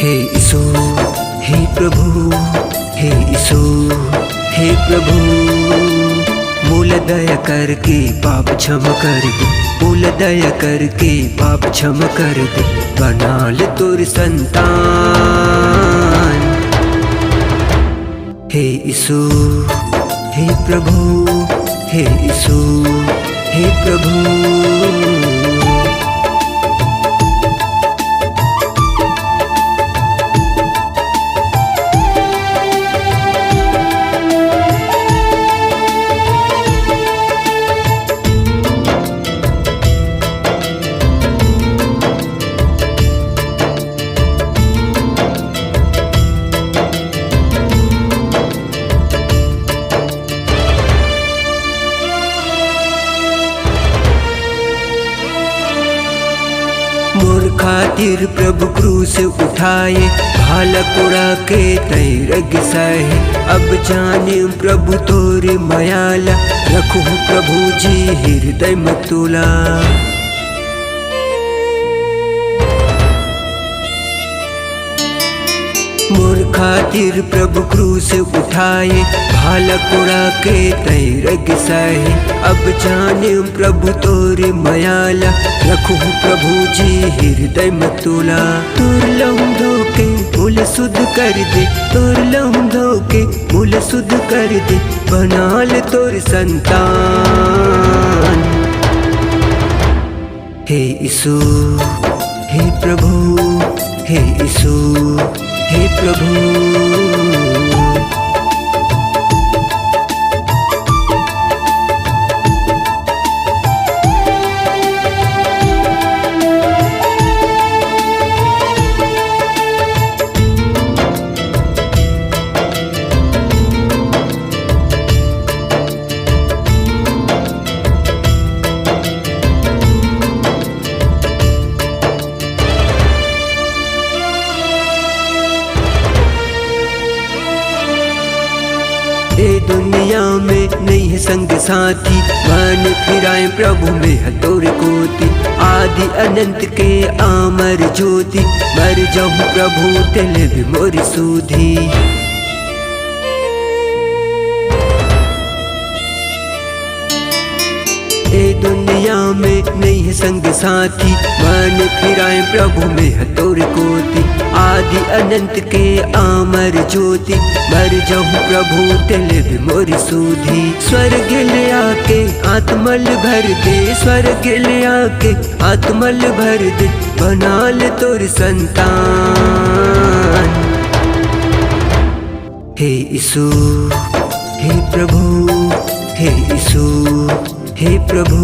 हे यीशु, हे प्रभु, हे यीशु, हे प्रभु। मूल दया करके पाप क्षम कर दे, मूल दया करके पाप क्षम कर दे, बना ले तोर संतान। हे यीशु, हे प्रभु, हे यीशु, हे प्रभु। मोर खातिर प्रभु क्रूस उठाए, भाला कोड़ा के तैरग सहे। अब जाने प्रभु तोरे मयाला, रखो प्रभु जी हृदय में तुला। मोर खातिर प्रभु क्रूस उठाए, भाला कोड़ा के तैरग सहे। अब जाने प्रभु तोरे मयाला, रखो प्रभु जी हृदय में तुला। तोर लहू धोके मूल शुद्ध कर दे, तोर लहू धोके मूल शुद्ध कर दे, बना ले तोर संतान। हे यीशु, हे प्रभु, हे यीशु, हे प्रभु। ए दुनिया में नहीं है संग साथी, मन फिराए प्रभु में है तोर कोती। आदि अनंत के आमर ज्योति, मर जाऊं प्रभु तेले भी मोरी सूधी। ए दुनिया में नहीं है संग साथी, मन फिराए प्रभु में है तोर कोती। आदि अनंत के आमर ज्योति, मर जाऊं प्रभु तेले भी मोरी सूधी। स्वर्ग ले आके आत्मल भर दे, स्वर्ग ले आके आत्मल भर दे, बना ले तोर संतान। हे यीशु, हे प्रभु, हे यीशु, हे प्रभु।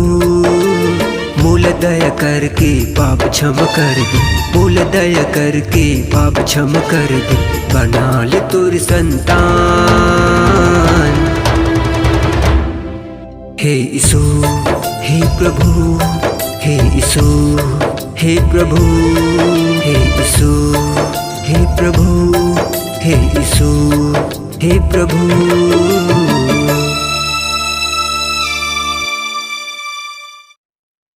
मूल दया करके पाप क्षम कर दे, मूल दया करके पाप क्षम कर दे, बना ले तोर संतान। हे यीशु, हे प्रभु, हे यीशु, हे प्रभु, हे यीशु, हे प्रभु, हे यीशु, हे प्रभु।